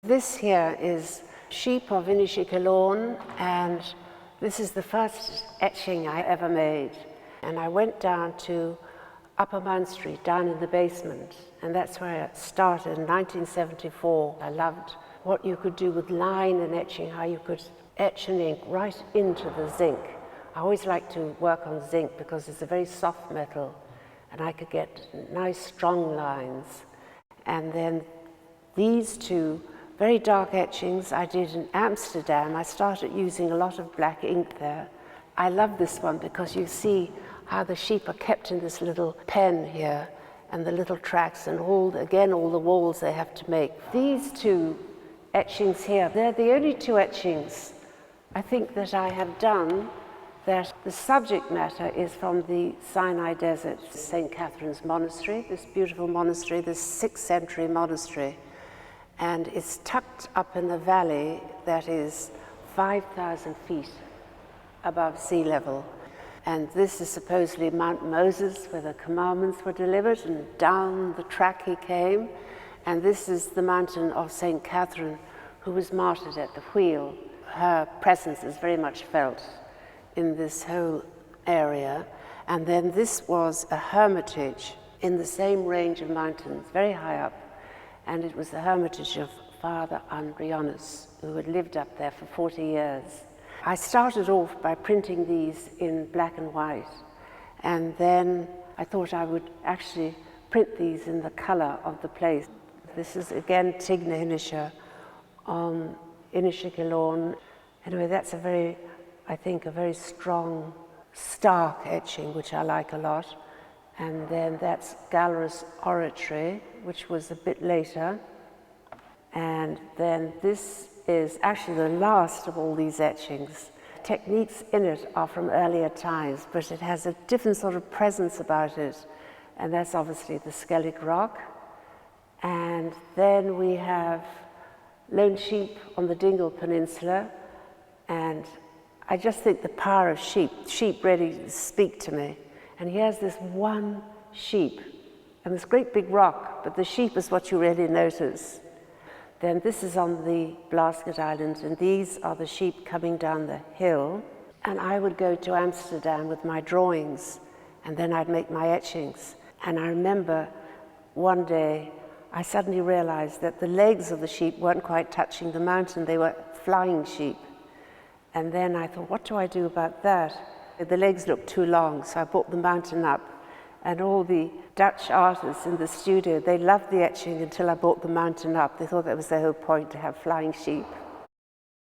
This here is sheep of Inishikalawn, and this is the first etching I ever made. And I went down to Upper Mount Street, down in the basement, and that's where I started in 1974. I loved what you could do with line and etching, how you could etch and ink right into the zinc. I always like to work on zinc because it's a very soft metal, and I could get nice strong lines. And then these two very dark etchings I did in Amsterdam. I started using a lot of black ink there. I love this one because you see how the sheep are kept in this little pen here, and the little tracks, and all the walls they have to make. These two etchings here, they're the only two etchings I think that I have done that the subject matter is from the Sinai Desert, St. Catherine's Monastery, this beautiful monastery, this 6th century monastery. And it's tucked up in a valley that is 5,000 feet above sea level. And this is supposedly Mount Moses, where the commandments were delivered, and down the track he came. And this is the mountain of St. Catherine, who was martyred at the wheel. Her presence is very much felt in this whole area. And then this was a hermitage in the same range of mountains, very high up. And it was the hermitage of Father Andrianus, who had lived up there for 40 years. I started off by printing these in black and white, and then I thought I would actually print these in the color of the place. This is again Tigna Inisha on Inishikalawn. Anyway, that's I think a very strong, stark etching, which I like a lot. And then that's Gallerus Oratory, which was a bit later. And then this is actually the last of all these etchings. Techniques in it are from earlier times, but it has a different sort of presence about it. And that's obviously the Skellig Rock. And then we have lone sheep on the Dingle Peninsula. And I just think the power of sheep really speak to me. And here's this one sheep, and this great big rock, but the sheep is what you really notice. Then this is on the Blasket Islands, and these are the sheep coming down the hill. And I would go to Amsterdam with my drawings, and then I'd make my etchings. And I remember one day, I suddenly realized that the legs of the sheep weren't quite touching the mountain, they were flying sheep. And then I thought, what do I do about that? The legs looked too long, so I brought the mountain up. And all the Dutch artists in the studio, they loved the etching until I brought the mountain up. They thought that was the whole point, to have flying sheep.